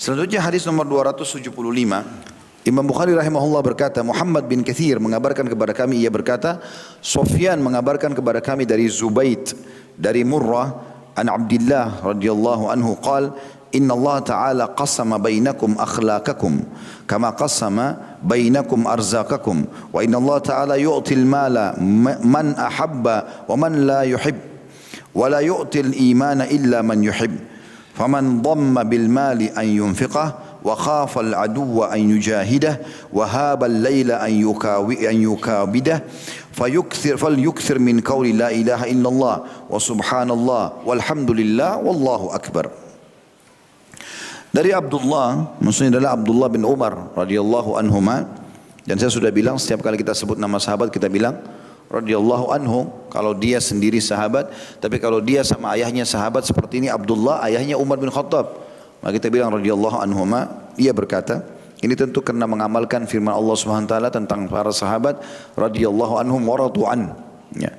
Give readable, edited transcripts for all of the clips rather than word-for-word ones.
Selanjutnya hadis nomor 275. Imam Bukhari rahimahullah berkata, Muhammad bin Katsir mengabarkan kepada kami, ia berkata, Sufyan mengabarkan kepada kami dari Zubaid, dari Murrah, an Abdullah radhiyallahu anhu qala, Inna Allah Ta'ala qasama bainakum akhlaqakum kama qasama bainakum arzaqakum wa inna Allah Ta'ala yu'til mala man ahabba wa man la yuhib wa la yu'til imana illa man yuhib faman dhamma bil mali an yunfiqah wa khafa al aduwa an yujahidah wa haba al layla an yukabidah falyukthir min qawli la ilaha illallah wa subhanallah walhamdulillah wallahu akbar. Dari Abdullah, maksudnya adalah Abdullah bin Umar radhiyallahu anhuma, dan saya sudah bilang setiap kali kita sebut nama sahabat kita bilang radhiyallahu anhu kalau dia sendiri sahabat, tapi kalau dia sama ayahnya sahabat seperti ini Abdullah, ayahnya Umar bin Khattab, maka kita bilang radhiyallahu anhuma. Ia berkata, ini tentu karena mengamalkan firman Allah Subhanahu wa taala tentang para sahabat radhiyallahu anhum wa radu an. Ya.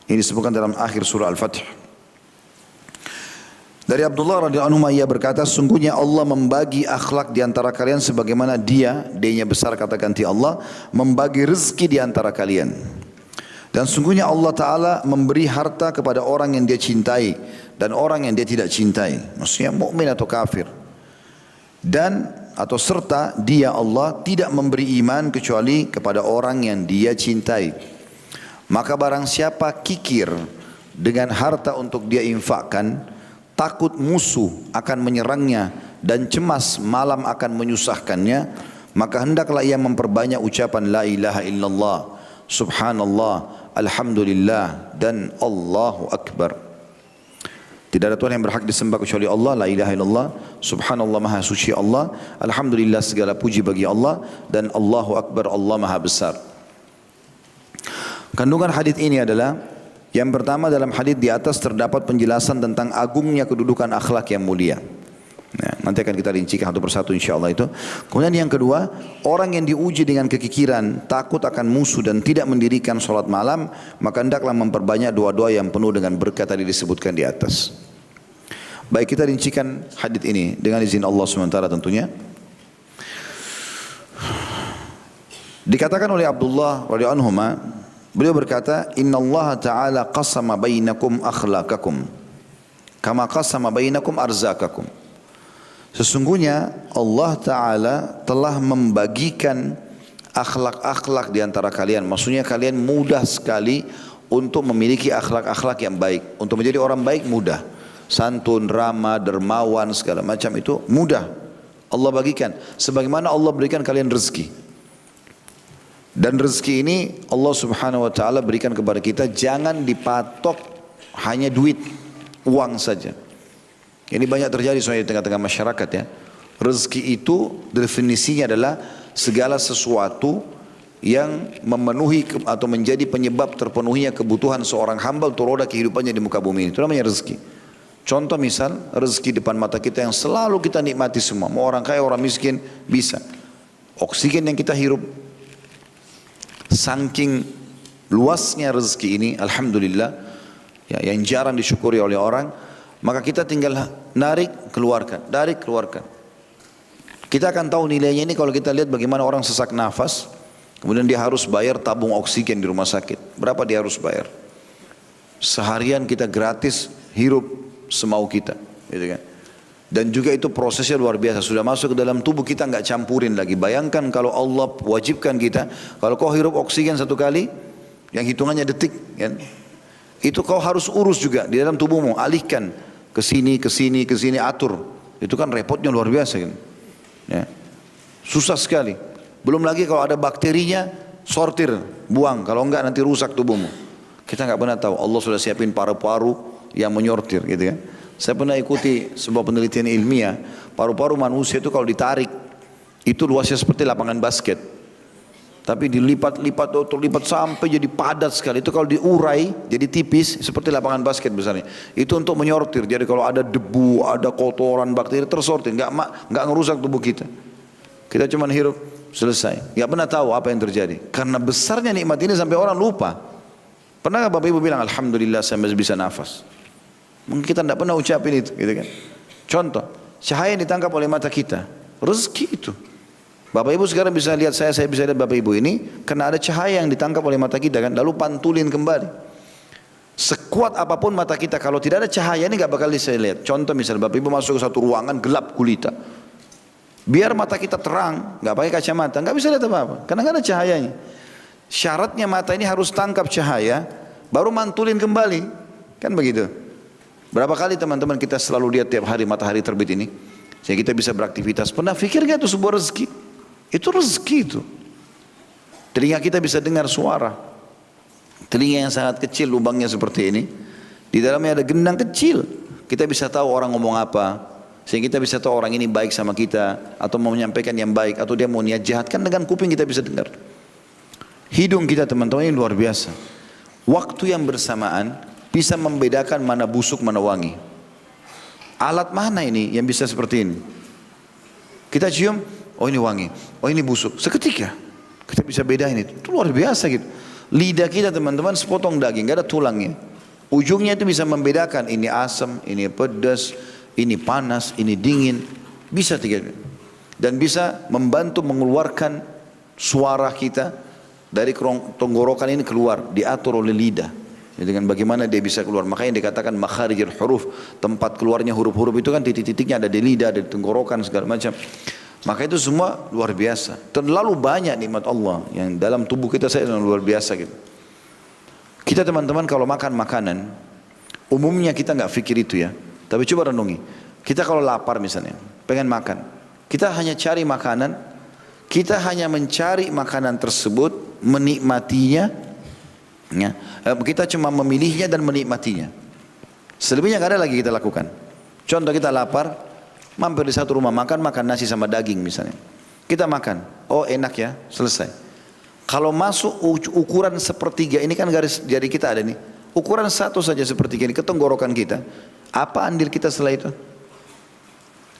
Ini disebutkan dalam akhir surah Al-Fath. Dari Abdullah radhiyallahu anhu ia berkata, sungguhnya Allah membagi akhlak di antara kalian sebagaimana D-nya besar kata ganti Allah, membagi rezeki di antara kalian. Dan sungguhnya Allah Ta'ala memberi harta kepada orang yang dia cintai dan orang yang dia tidak cintai. Maksudnya mukmin atau kafir. Dan atau serta dia Allah tidak memberi iman kecuali kepada orang yang dia cintai. Maka barang siapa kikir dengan harta untuk dia infakkan, takut musuh akan menyerangnya dan cemas malam akan menyusahkannya, maka hendaklah ia memperbanyak ucapan la ilaha illallah, subhanallah, alhamdulillah dan Allahu akbar. Tidak ada Tuhan yang berhak disembah kecuali Allah, la ilaha illallah, subhanallah maha suci Allah, alhamdulillah segala puji bagi Allah, dan Allahu akbar, Allah maha besar. Kandungan hadis ini adalah, yang pertama, dalam hadis di atas terdapat penjelasan tentang agungnya kedudukan akhlak yang mulia. Nah, nanti akan kita rincikan satu persatu insyaAllah itu. Kemudian yang kedua, orang yang diuji dengan kekikiran, takut akan musuh dan tidak mendirikan sholat malam, maka hendaklah memperbanyak doa-doa yang penuh dengan berkat tadi disebutkan di atas. Baik, kita rincikan hadis ini dengan izin Allah SWT tentunya. Dikatakan oleh Abdullah radhiyallahu anhu, beliau berkata, Inna Allah Ta'ala qasama bainakum akhlaqakum kama qasama bainakum arzakakum. Sesungguhnya Allah Ta'ala telah membagikan akhlak-akhlak di antara kalian. Maksudnya kalian mudah sekali untuk memiliki akhlak-akhlak yang baik. Untuk menjadi orang baik mudah. Santun, ramah, dermawan, segala macam itu mudah. Allah bagikan. Sebagaimana Allah berikan kalian rezeki. Dan rezeki ini Allah Subhanahu wa taala berikan kepada kita, jangan dipatok hanya duit, uang saja. Ini banyak terjadi soalnya di tengah-tengah masyarakat ya. Rezeki itu definisinya adalah segala sesuatu yang memenuhi atau menjadi penyebab terpenuhinya kebutuhan seorang hamba untuk roda kehidupannya di muka bumi ini. Itu namanya rezeki. Contoh misal rezeki depan mata kita yang selalu kita nikmati semua. Mau orang kaya, orang miskin bisa. Oksigen yang kita hirup. Saking luasnya rezeki ini, alhamdulillah, ya, yang jarang disyukuri oleh orang, maka kita tinggal narik, keluarkan, narik, keluarkan. Kita akan tahu nilainya ini kalau kita lihat bagaimana orang sesak nafas, kemudian dia harus bayar tabung oksigen di rumah sakit. Berapa dia harus bayar? Seharian kita gratis hirup semau kita, gitu kan? Dan juga itu prosesnya luar biasa. Sudah masuk ke dalam tubuh kita nggak campurin lagi. Bayangkan kalau Allah wajibkan kita, kalau kau hirup oksigen satu kali, yang hitungannya detik, kan? Itu kau harus urus juga di dalam tubuhmu. Alihkan ke sini, ke sini, ke sini, atur. Itu kan repotnya luar biasa, kan? Ya. Susah sekali. Belum lagi kalau ada bakterinya, sortir, buang. Kalau enggak nanti rusak tubuhmu. Kita nggak pernah tahu. Allah sudah siapin paru-paru yang menyortir, gitu kan? Saya pernah ikuti sebuah penelitian ilmiah, paru-paru manusia itu kalau ditarik, itu luasnya seperti lapangan basket. Tapi dilipat-lipat atau lipat sampai jadi padat sekali. Itu kalau diurai jadi tipis seperti lapangan basket besarnya. Itu untuk menyortir. Jadi kalau ada debu, ada kotoran, bakteri tersortir, nggak ngerusak tubuh kita. Kita cuma hirup, selesai. Nggak pernah tahu apa yang terjadi. Karena besarnya nikmat ini sampai orang lupa. Pernah nggak Bapak Ibu bilang, Alhamdulillah saya masih bisa nafas? Mungkin kita tidak pernah ucapin itu, gitu kan? Contoh, Cahaya yang ditangkap oleh mata kita. Rezeki itu. Bapak Ibu sekarang bisa lihat saya bisa lihat Bapak Ibu ini karena ada cahaya yang ditangkap oleh mata kita kan, lalu pantulin kembali. Sekuat apapun mata kita, kalau tidak ada cahaya ini nggak bakal bisa lihat. Contoh misalnya Bapak Ibu masuk ke satu ruangan gelap gulita, biar mata kita terang, nggak pakai kacamata, nggak bisa lihat apa-apa, karena nggak ada cahayanya. Syaratnya mata ini harus tangkap cahaya, baru mantulin kembali, kan begitu. Berapa kali teman-teman kita selalu lihat tiap hari matahari terbit ini, sehingga kita bisa beraktivitas. Pernah pikir nggak itu sebuah rezeki? Itu rezeki itu. Telinga kita bisa dengar suara. Telinga yang sangat kecil lubangnya seperti ini. Di dalamnya ada gendang kecil. Kita bisa tahu orang ngomong apa. Sehingga kita bisa tahu orang ini baik sama kita. Atau mau menyampaikan yang baik. Atau dia mau niat jahat. Kan dengan kuping kita bisa dengar. Hidung kita teman-teman ini luar biasa. Waktu yang bersamaan bisa membedakan mana busuk mana wangi. Alat mana ini yang bisa seperti ini? Kita cium. Oh ini wangi, oh ini busuk. Seketika kita bisa bedain itu luar biasa gitu. Lidah kita teman-teman sepotong daging, gak ada tulangnya. Ujungnya itu bisa membedakan ini asam, ini pedas, ini panas, ini dingin. Bisa tiga. Dan bisa membantu mengeluarkan suara kita dari tenggorokan ini keluar, diatur oleh lidah. Dengan bagaimana dia bisa keluar. Makanya dikatakan makharijul huruf, tempat keluarnya huruf-huruf itu kan titik-titiknya ada di lidah, ada di tenggorokan segala macam. Maka itu semua luar biasa. Terlalu banyak nikmat Allah yang dalam tubuh kita saya luar biasa gitu. Kita teman-teman kalau makan makanan, umumnya kita nggak pikir itu ya. Tapi coba renungi. Kita kalau lapar misalnya, pengen makan, kita hanya cari makanan, kita hanya mencari makanan tersebut, menikmatinya, ya. Kita cuma memilihnya dan menikmatinya. Selebihnya nggak ada lagi kita lakukan. Contoh kita lapar. Mampir di satu rumah makan nasi sama daging misalnya. Kita makan, oh enak ya, selesai. Kalau masuk ukuran sepertiga, ini kan garis jari kita ada nih. Ukuran satu saja sepertiga ini ke tenggorokan kita. Apa andil kita setelah itu?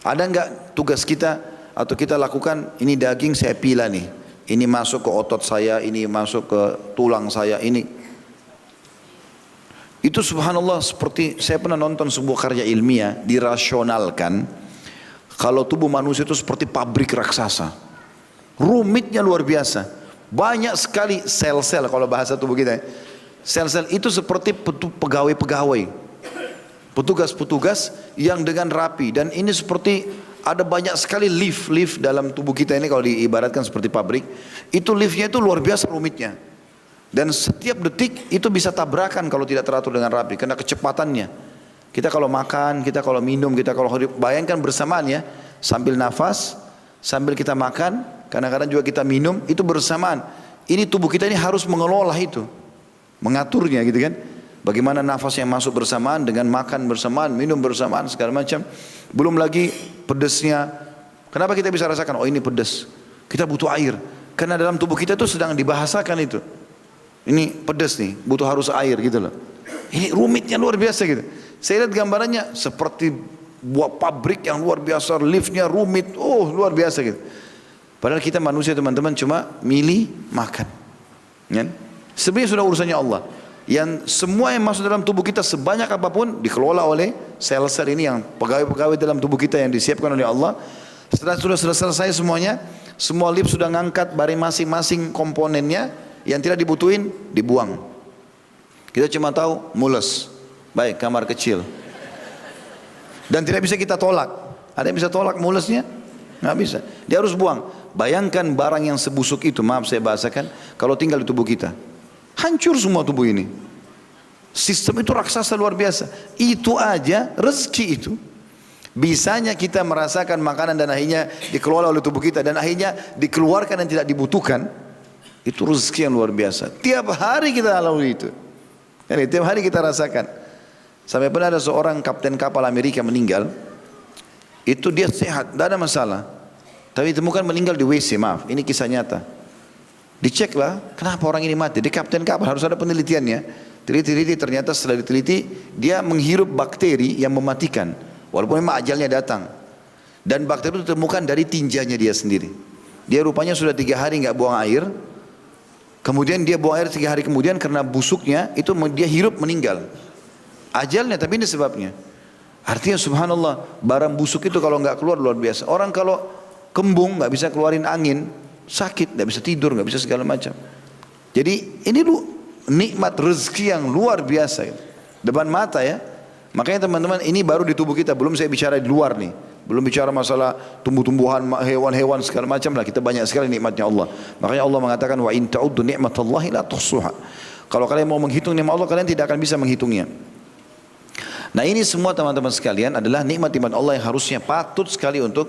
Ada enggak tugas kita atau kita lakukan, ini daging saya pilah nih. Ini masuk ke otot saya, ini masuk ke tulang saya, ini. Itu subhanallah seperti, saya pernah nonton sebuah karya ilmiah, dirasionalkan. Kalau tubuh manusia itu seperti pabrik raksasa. Rumitnya luar biasa. Banyak sekali sel-sel kalau bahasa tubuh kita. Sel-sel itu seperti pegawai-pegawai. Petugas-petugas yang dengan rapi. Dan ini seperti ada banyak sekali lift dalam tubuh kita ini kalau diibaratkan seperti pabrik. Itu liftnya itu luar biasa rumitnya. Dan setiap detik itu bisa tabrakan kalau tidak teratur dengan rapi. Karena kecepatannya. Kita kalau makan, kita kalau minum, kita kalau bayangkan bersamaan ya, sambil nafas, sambil kita makan, kadang-kadang juga kita minum, itu bersamaan. Ini tubuh kita ini harus mengelola itu, mengaturnya gitu kan. Bagaimana nafas yang masuk bersamaan dengan makan bersamaan, minum bersamaan segala macam. Belum lagi pedesnya. Kenapa kita bisa rasakan? Oh ini pedas. Kita butuh air. Karena dalam tubuh kita itu sedang dibahasakan itu. Ini pedas nih, butuh harus air gitu loh. Ini rumitnya luar biasa gitu. Saya lihat gambarannya seperti buah pabrik yang luar biasa, liftnya rumit, oh luar biasa gitu. Padahal kita manusia teman-teman cuma milih makan. Ya? Sebenarnya sudah urusannya Allah. Yang semua yang masuk dalam tubuh kita sebanyak apapun dikelola oleh sel-sel ini yang pegawai-pegawai dalam tubuh kita yang disiapkan oleh Allah. Setelah sudah selesai semuanya, semua lift sudah ngangkat bareng masing-masing komponennya, yang tidak dibutuhin dibuang. Kita cuma tahu mules. Baik, kamar kecil. Dan tidak bisa kita tolak. Ada yang bisa tolak mulesnya? Nggak bisa. Dia harus buang. Bayangkan barang yang sebusuk itu, maaf saya bahasakan, kalau tinggal di tubuh kita. Hancur semua tubuh ini. Sistem itu raksasa luar biasa. Itu aja rezeki itu. Bisanya kita merasakan makanan dan akhirnya dikelola oleh tubuh kita. Dan akhirnya dikeluarkan dan tidak dibutuhkan. Itu rezeki yang luar biasa. Tiap hari kita lalui itu. Jadi, tiap hari kita rasakan. Sampai pernah ada seorang kapten kapal Amerika meninggal. Itu dia sehat, tidak ada masalah. Tapi ditemukan meninggal di WC, maaf. Ini kisah nyata. Diceklah, kenapa orang ini mati? Dia kapten kapal, harus ada penelitiannya. Teliti ternyata setelah diteliti, dia menghirup bakteri yang mematikan. Walaupun memang ajalnya datang. Dan bakteri itu ditemukan dari tinjanya dia sendiri. Dia rupanya sudah 3 hari nggak buang air. Kemudian dia buang air 3 hari kemudian karena busuknya, itu dia hirup meninggal. Ajalnya, tapi ini sebabnya. Artinya subhanallah, barang busuk itu kalau nggak keluar luar biasa. Orang kalau kembung nggak bisa keluarin angin, sakit, nggak bisa tidur, nggak bisa segala macam. Jadi ini lu nikmat rezeki yang luar biasa gitu. Depan mata ya. Makanya teman-teman, ini baru di tubuh kita, belum saya bicara di luar nih. Belum bicara masalah tumbuh-tumbuhan, hewan-hewan segala macam lah. Kita banyak sekali nikmatnya Allah. Makanya Allah mengatakan wa in ta'uddu ni'matallahi la tuhsuha. Kalau kalian mau menghitung nikmat Allah, kalian tidak akan bisa menghitungnya. Nah ini semua teman-teman sekalian adalah nikmat-nikmat Allah yang harusnya patut sekali untuk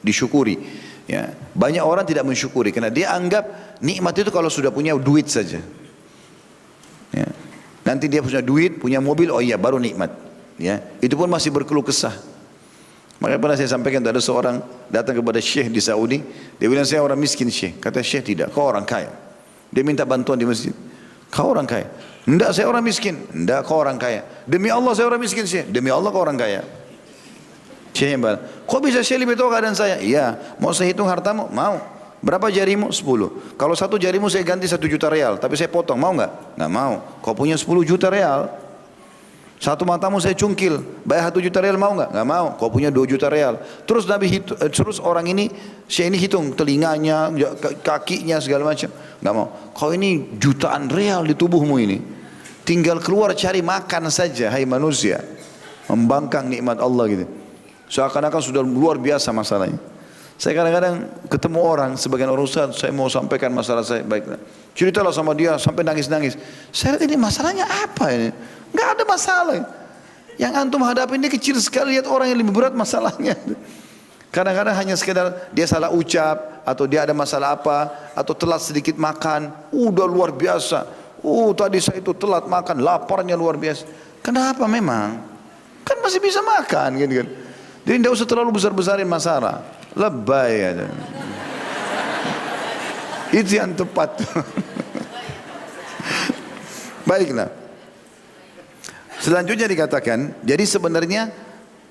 disyukuri. Ya, banyak orang tidak mensyukuri karena dia anggap nikmat itu kalau sudah punya duit saja. Ya, nanti dia punya duit, punya mobil, oh iya baru nikmat. Ya, itu pun masih berkeluh kesah. Makanya pernah saya sampaikan ada seorang datang kepada syekh di Saudi, dia bilang saya orang miskin syekh. Kata syekh tidak, kau orang kaya. Dia minta bantuan di masjid. Kau orang kaya. Enggak, saya orang miskin. Enggak, kau orang kaya. Demi Allah saya orang miskin syekh. Demi Allah kau orang kaya. Syekh yang bilang, kok bisa syekh lebih tahu keadaan saya? Iya, mau saya hitung hartamu? Mau. Berapa jarimu? 10. Kalau satu jarimu saya ganti 1 juta real, tapi saya potong, mau nggak? Nggak mau. Kau punya 10 juta real. Satu matamu saya cungkil, bayar 1 juta real, mau nggak? Nggak mau. Kau punya 2 juta real. Terus terus orang ini, syekh ini hitung telinganya, kakinya segala macam. Nggak mau. Kau ini jutaan real di tubuhmu ini. Tinggal keluar cari makan saja, hai manusia. Membangkang nikmat Allah gitu. Seakan-akan sudah luar biasa masalahnya. Saya kadang-kadang ketemu orang, sebagian orang ustaz, saya mau sampaikan masalah saya, baiklah. Ceritalah sama dia sampai nangis-nangis. Saya lihat ini masalahnya apa ini? Enggak ada masalah. Yang antum hadapi ini kecil sekali, lihat orang yang lebih berat masalahnya. Kadang-kadang hanya sekedar dia salah ucap, atau dia ada masalah apa, atau telat sedikit makan, udah luar biasa. Tadi saya itu telat makan, laparnya luar biasa. Kenapa memang? Kan masih bisa makan gitu kan. Jadi tidak usah terlalu besar-besarin masalah. Lebay aja. Itu yang tepat. Baiklah. Selanjutnya dikatakan, jadi sebenarnya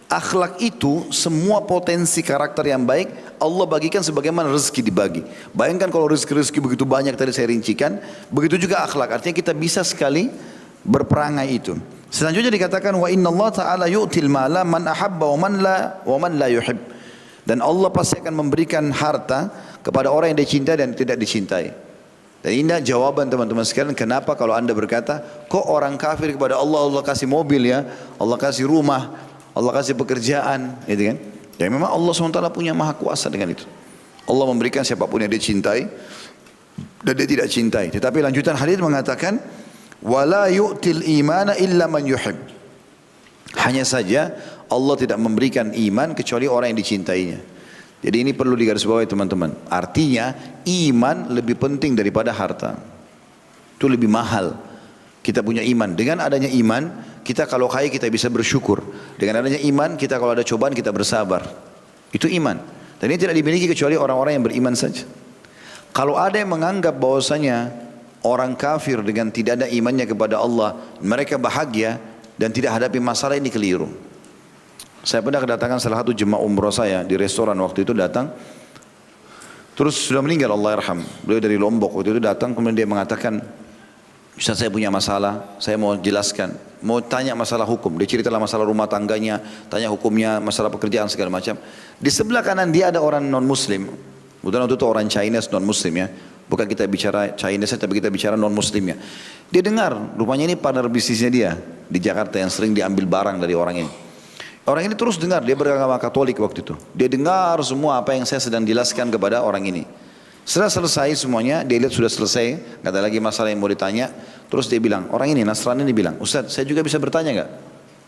akhlak itu semua potensi karakter yang baik Allah bagikan sebagaimana rezeki dibagi. Bayangkan kalau rezeki begitu banyak tadi saya rincikan, begitu juga akhlak. Artinya kita bisa sekali berperangai itu. Selanjutnya dikatakan wa inna Allah ta'ala yu'til mala man ahabba wa man la yuhib. Dan Allah pasti akan memberikan harta kepada orang yang dicintai dan tidak dicintai. Dan ini jawaban teman-teman sekalian kenapa kalau anda berkata kok orang kafir kepada Allah, Allah kasih mobil ya, Allah kasih rumah, Allah kasih pekerjaan, gitu kan? Ya memang Allah SWT punya maha kuasa dengan itu. Allah memberikan siapapun yang dia cintai dan dia tidak cintai. Tetapi lanjutan hadis mengatakan wala yu'til imana illa man yuhib. Hanya saja Allah tidak memberikan iman kecuali orang yang dicintainya. Jadi ini perlu digarisbawahi teman-teman. Artinya iman lebih penting daripada harta. Itu lebih mahal. Kita punya iman. Dengan adanya iman, kita kalau kaya kita bisa bersyukur. Dengan adanya iman, kita kalau ada cobaan kita bersabar. Itu iman. Dan ini tidak dimiliki kecuali orang-orang yang beriman saja. Kalau ada yang menganggap bahwasanya orang kafir dengan tidak ada imannya kepada Allah, mereka bahagia dan tidak hadapi masalah, ini keliru. Saya pernah kedatangan salah satu jemaah umroh saya di restoran waktu itu datang. Terus sudah meninggal Allah yarham. Beliau dari Lombok waktu itu datang, kemudian dia mengatakan, Ustaz saya punya masalah, saya mau jelaskan. Mau tanya masalah hukum. Dia ceritalah masalah rumah tangganya, tanya hukumnya, masalah pekerjaan segala macam. Di sebelah kanan dia ada orang non muslim. Kebetulan waktu itu orang Chinese non muslim ya. Bukan kita bicara Chinese tapi kita bicara non muslimnya. Dia dengar, rupanya ini partner bisnisnya dia di Jakarta yang sering diambil barang dari orang ini. Orang ini terus dengar, dia beragama Katolik waktu itu. Dia dengar semua apa yang saya sedang jelaskan kepada orang ini. Setelah selesai semuanya, dia lihat sudah selesai, nggak ada lagi masalah yang mau ditanya. Terus dia bilang, orang ini Nasrani ini bilang, Ustaz saya juga bisa bertanya nggak?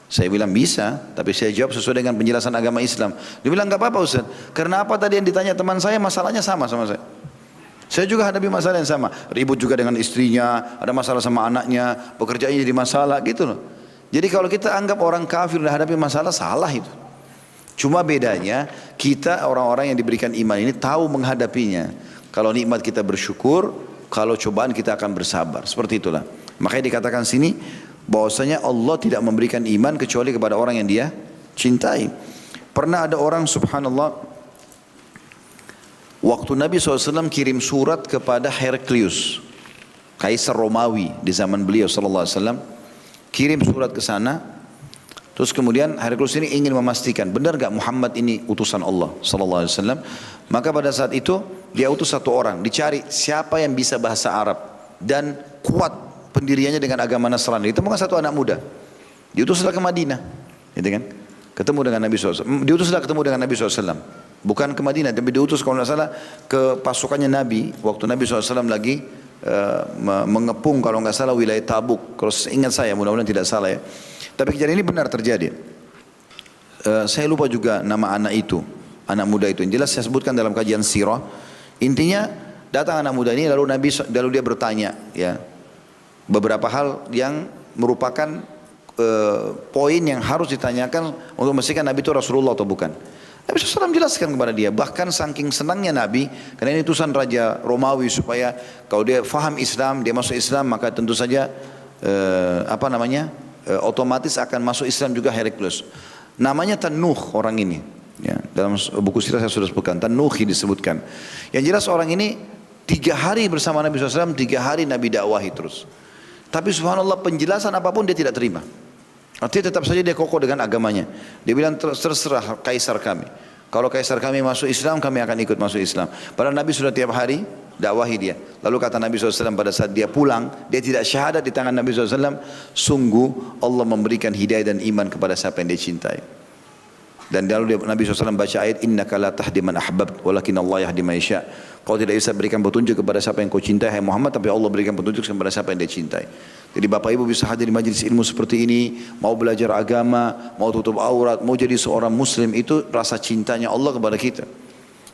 Saya bilang bisa, tapi saya jawab sesuai dengan penjelasan agama Islam. Dia bilang nggak apa-apa Ustaz, karena apa tadi yang ditanya teman saya masalahnya sama saya. Saya juga hadapi masalah yang sama, ribut juga dengan istrinya, ada masalah sama anaknya, pekerjaannya jadi masalah gitu loh. Jadi kalau kita anggap orang kafir dan hadapi masalah, salah itu. Cuma bedanya kita orang-orang yang diberikan iman ini tahu menghadapinya. Kalau nikmat kita bersyukur, kalau cobaan kita akan bersabar. Seperti itulah. Makanya dikatakan sini bahwasanya Allah tidak memberikan iman kecuali kepada orang yang dia cintai. Pernah ada orang subhanallah, waktu Nabi SAW kirim surat kepada Heraklius, Kaisar Romawi di zaman beliau SAW, kirim surat ke sana. Terus kemudian Heraklius ini ingin memastikan benar gak Muhammad ini utusan Allah sallallahu alaihi wasallam. Maka pada saat itu dia utus satu orang, dicari siapa yang bisa bahasa Arab dan kuat pendiriannya dengan agama Nasrani. Ditemukan satu anak muda. Diutuslah ke Madinah, gitu kan? Ketemu dengan Nabi SAW. Diutuslah ketemu dengan Nabi SAW. Bukan ke Madinah, tapi diutus kalau tidak salah ke pasukannya Nabi. Waktu Nabi SAW lagi mengepung kalau nggak salah wilayah Tabuk. Kalau ingat saya, mudah-mudahan tidak salah ya. Tapi kejadian ini benar terjadi. Saya lupa juga nama anak itu, anak muda itu. Yang jelas saya sebutkan dalam kajian sirah. Intinya datang anak muda ini lalu dia bertanya ya beberapa hal yang merupakan poin yang harus ditanyakan untuk memastikan Nabi itu Rasulullah atau bukan. Nabi SAW jelaskan kepada dia, bahkan saking senangnya Nabi, karena ini utusan Raja Romawi supaya kalau dia faham Islam, dia masuk Islam, maka tentu saja otomatis akan masuk Islam juga Heraklius. Namanya Tanuh orang ini. Ya, dalam buku sirah saya sudah sebutkan, Tanuhi disebutkan. Yang jelas orang ini 3 hari bersama Nabi SAW, 3 hari Nabi dakwahi terus. Tapi subhanallah penjelasan apapun dia tidak terima. Artinya tetap saja dia kokoh dengan agamanya. Dia bilang terserah kaisar kami. Kalau kaisar kami masuk Islam, kami akan ikut masuk Islam. Padahal Nabi sudah tiap hari dakwahi dia. Lalu kata Nabi SAW pada saat dia pulang, dia tidak syahadat di tangan Nabi SAW. Sungguh Allah memberikan hidayah dan iman kepada siapa yang dia cintai. Dan lalu Nabi SAW baca ayat, innaka la tahdi man ahbabt, walakin Allah yahdi man yasha. Kau tidak bisa berikan petunjuk kepada siapa yang kau cintai, hai Muhammad, tapi Allah berikan petunjuk kepada siapa yang dia cintai. Jadi Bapak Ibu bisa hadir di majelis ilmu seperti ini, mau belajar agama, mau tutup aurat, mau jadi seorang muslim, itu rasa cintanya Allah kepada kita.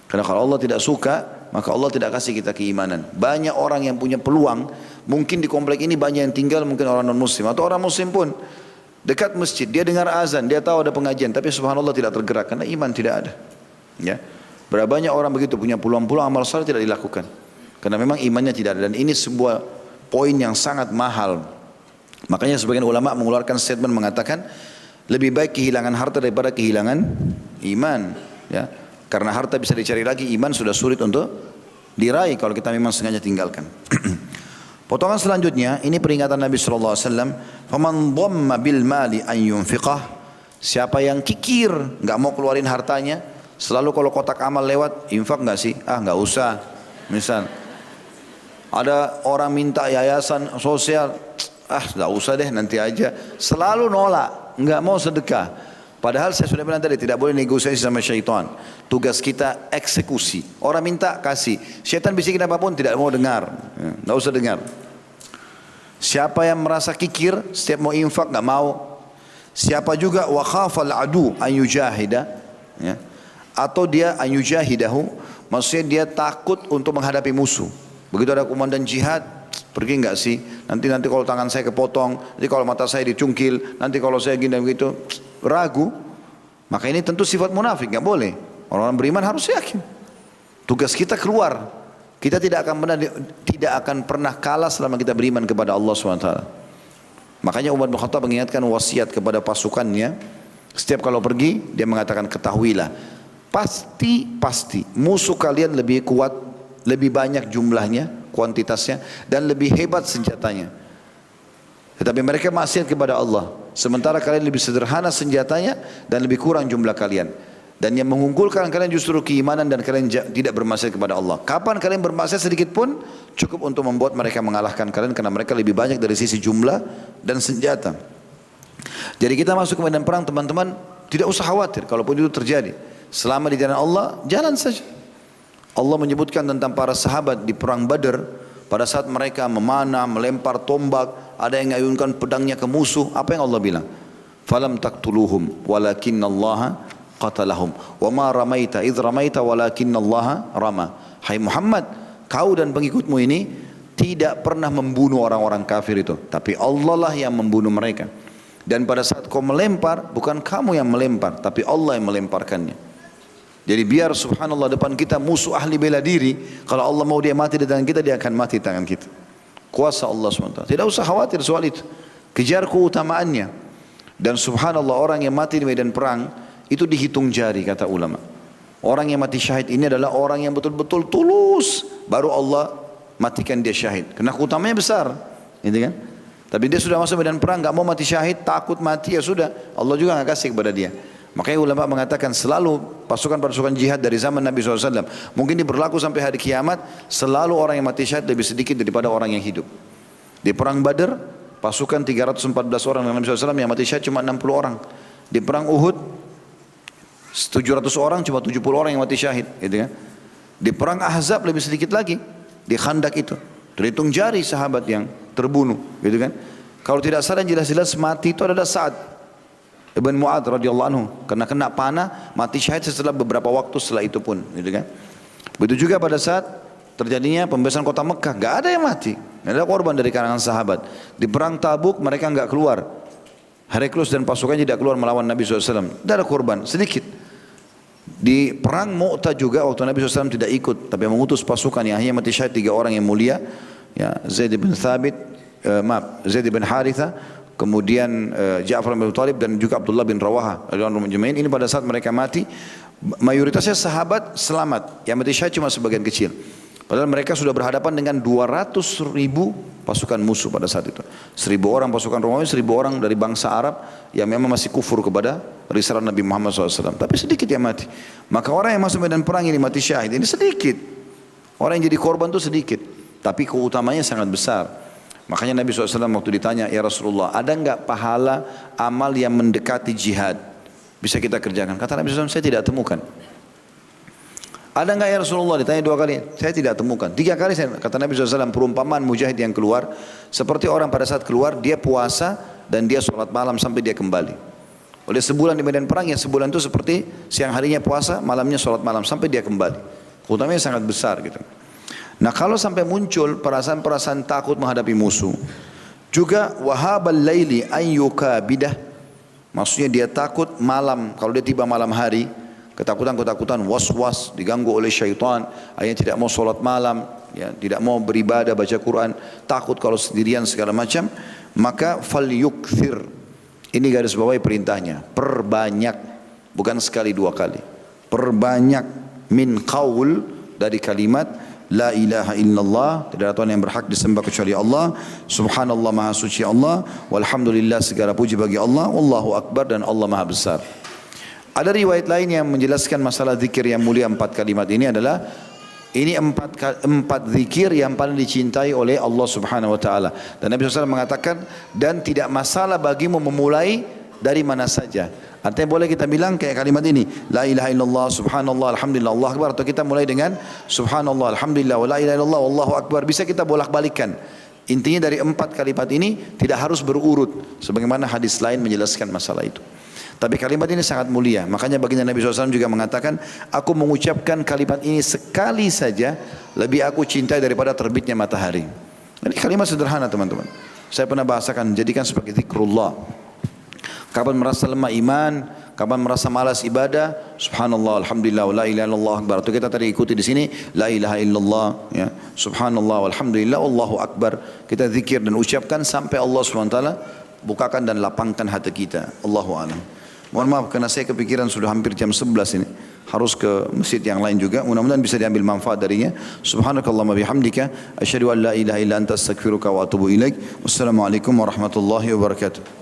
Karena kalau Allah tidak suka, maka Allah tidak kasih kita keimanan. Banyak orang yang punya peluang, mungkin di komplek ini banyak yang tinggal, mungkin orang non muslim, atau orang muslim pun dekat masjid, dia dengar azan, dia tahu ada pengajian, tapi subhanallah tidak tergerak karena iman tidak ada. Ya. Berapa banyak orang begitu punya peluang-peluang amal saleh tidak dilakukan karena memang imannya tidak ada. Dan ini sebuah poin yang sangat mahal. Makanya sebagian ulama mengeluarkan statement mengatakan lebih baik kehilangan harta daripada kehilangan iman. Ya. Karena harta bisa dicari lagi, iman sudah sulit untuk diraih kalau kita memang sengaja tinggalkan. Potongan selanjutnya, ini peringatan Nabi SAW. Faman dhamma bil mali an yunfiqah. Siapa yang kikir, nggak mau keluarin hartanya, selalu kalau kotak amal lewat, infak nggak sih? Ah nggak usah. Misal, ada orang minta yayasan sosial, ah nggak usah deh nanti aja. Selalu nolak, nggak mau sedekah. Padahal saya sudah bilang tadi tidak boleh negosiasi sama syaitan. Tugas kita eksekusi. Orang minta kasih. Syaitan bisikin apapun tidak mau dengar. Tidak usah dengar. Siapa yang merasa kikir setiap mau infak nggak mau. Siapa juga wa khafal adu an yujahida, ya. Atau dia an yujahidahu, maksudnya dia takut untuk menghadapi musuh. Begitu ada komandan jihad, pergi nggak sih? Nanti kalau tangan saya kepotong, nanti kalau mata saya dicungkil, nanti kalau saya gini dan begitu. Ragu, maka ini tentu sifat munafik, nggak boleh. Orang beriman harus yakin. Tugas kita keluar. Kita tidak akan pernah kalah selama kita beriman kepada Allah SWT. Makanya Umar bin Khattab mengingatkan wasiat kepada pasukannya. Setiap kalau pergi, dia mengatakan ketahuilah, pasti musuh kalian lebih kuat, lebih banyak jumlahnya, kuantitasnya, dan lebih hebat senjatanya. Tetapi mereka maksiat kepada Allah. Sementara kalian lebih sederhana senjatanya dan lebih kurang jumlah kalian. Dan yang mengunggulkan kalian justru keimanan dan kalian tidak bermaksiat kepada Allah. Kapan kalian bermaksiat sedikit pun cukup untuk membuat mereka mengalahkan kalian karena mereka lebih banyak dari sisi jumlah dan senjata. Jadi kita masuk ke medan perang teman-teman, tidak usah khawatir kalaupun itu terjadi. Selama di jalan Allah, jalan saja. Allah menyebutkan tentang para sahabat di perang Badar. Pada saat mereka memanah, melempar tombak, ada yang mengayunkan pedangnya ke musuh, apa yang Allah bilang? Falam taqtuluhum walakinallaha qatalahum wa ma ramaita idh ramaita walakinallaha rama. Hai Muhammad, kau dan pengikutmu ini tidak pernah membunuh orang-orang kafir itu, tapi Allah lah yang membunuh mereka. Dan pada saat kau melempar, bukan kamu yang melempar, tapi Allah yang melemparkannya. Jadi biar subhanallah depan kita musuh ahli bela diri, kalau Allah mau dia mati di tangan kita, dia akan mati di tangan kita. Kuasa Allah SWT. Tidak usah khawatir soal itu. Kejar keutamaannya. Dan subhanallah orang yang mati di medan perang, itu dihitung jari kata ulama. Orang yang mati syahid ini adalah orang yang betul-betul tulus. Baru Allah matikan dia syahid. Karena keutamanya besar. Gitu kan? Tapi dia sudah masuk medan perang, nggak mau mati syahid, takut mati, ya sudah. Allah juga nggak kasih kepada dia. Makanya ulama mengatakan selalu pasukan-pasukan jihad dari zaman Nabi SAW, mungkin ini berlaku sampai hari kiamat, selalu orang yang mati syahid lebih sedikit daripada orang yang hidup. Di perang Badar, pasukan 314 orang dengan Nabi SAW yang mati syahid cuma 60 orang. Di perang Uhud, 700 orang cuma 70 orang yang mati syahid. Gitu kan? Di perang Ahzab lebih sedikit lagi, di Khandak itu. Terhitung jari sahabat yang terbunuh. Gitu kan? Kalau tidak salah jelas-jelas mati itu adalah Sa'ad Ibn Mu'ad radhiyallahu anhu, karena kena panah mati syahid setelah beberapa waktu setelah itu pun, gitu kan. Begitu juga pada saat terjadinya pembebasan kota Mekah, nggak ada yang mati, nggak ada korban dari kalangan sahabat. Di perang Tabuk mereka nggak keluar, Heraklius dan pasukannya tidak keluar melawan Nabi SAW, tidak ada korban sedikit. Di perang Mu'tah juga waktu Nabi SAW tidak ikut, tapi mengutus pasukan yang hanya mati syahid 3 orang yang mulia, ya Zaid bin Thabit, Zaid bin Haritha, kemudian Ja'far bin Abi Thalib dan juga Abdullah bin Rawaha. Ini pada saat mereka mati, mayoritasnya sahabat selamat, yang mati syahid cuma sebagian kecil. Padahal mereka sudah berhadapan dengan 200.000 pasukan musuh pada saat itu. 1.000 orang pasukan Romawi, 1.000 orang dari bangsa Arab yang memang masih kufur kepada risalah Nabi Muhammad SAW. Tapi sedikit yang mati. Maka orang yang masuk medan perang ini mati syahid, ini sedikit. Orang yang jadi korban itu sedikit. Tapi keutamanya sangat besar. Makanya Nabi SAW waktu ditanya, ya Rasulullah, ada enggak pahala amal yang mendekati jihad? Bisa kita kerjakan? Kata Nabi SAW, saya tidak temukan. Ada enggak ya Rasulullah? Ditanya 2 kali, saya tidak temukan. 3 kali kata Nabi SAW, perumpamaan mujahid yang keluar, seperti orang pada saat keluar, dia puasa dan dia sholat malam sampai dia kembali. Oleh sebulan di medan perang, ya sebulan itu seperti siang harinya puasa, malamnya sholat malam sampai dia kembali. Utamanya sangat besar gitu. Nah kalau sampai muncul perasaan-perasaan takut menghadapi musuh, juga wahabal laili ayyukabidah, maksudnya dia takut malam, kalau dia tiba malam hari, ketakutan-ketakutan, was-was, diganggu oleh syaitan, akhirnya tidak mau sholat malam, ya, tidak mau beribadah, baca Quran, takut kalau sendirian segala macam, maka falyukthir, ini garis bawahi perintahnya, perbanyak, bukan sekali 2 kali, perbanyak min qaul, dari kalimat La ilaha illallah, tidak ada Tuhan yang berhak disembah kecuali Allah, subhanallah maha suci Allah, walhamdulillah segala puji bagi Allah, wallahu akbar, dan Allah maha besar. Ada riwayat lain yang menjelaskan masalah zikir yang mulia 4 kalimat ini adalah, ini 4 zikir yang paling dicintai oleh Allah subhanahu wa ta'ala. Dan Nabi SAW mengatakan, dan tidak masalah bagimu memulai dari mana saja. Artinya boleh kita bilang kayak kalimat ini, la ilaha illallah, subhanallah, alhamdulillah, Allah akbar, atau kita mulai dengan subhanallah, alhamdulillah, wa la ilaha illallah, wallahu akbar. Bisa kita bolak-balikan. Intinya dari 4 kalimat ini tidak harus berurut, sebagaimana hadis lain menjelaskan masalah itu. Tapi kalimat ini sangat mulia. Makanya baginda Nabi SAW juga mengatakan, aku mengucapkan kalimat ini sekali saja, lebih aku cintai daripada terbitnya matahari. Ini kalimat sederhana teman-teman. Saya pernah bahasakan, jadikan sebagai zikrullah. Kapan merasa lemah iman, kapan merasa malas ibadah, subhanallah, alhamdulillah, la ilaha illallah akbar. Atau kita tadi ikuti di sini, la ilaha illallah, ya, subhanallah, alhamdulillah, Allahu akbar. Kita zikir dan ucapkan sampai Allah SWT bukakan dan lapangkan hati kita. Allahu a'lam. Mohon maaf karena saya kepikiran sudah hampir jam 11 ini. Harus ke masjid yang lain juga. Mudah-mudahan bisa diambil manfaat darinya. Subhanakallahumma bihamdika, asyhadu an la ilaha illa anta astaghfiruka wa atubu ilaik. Wassalamualaikum warahmatullahi wabarakatuh.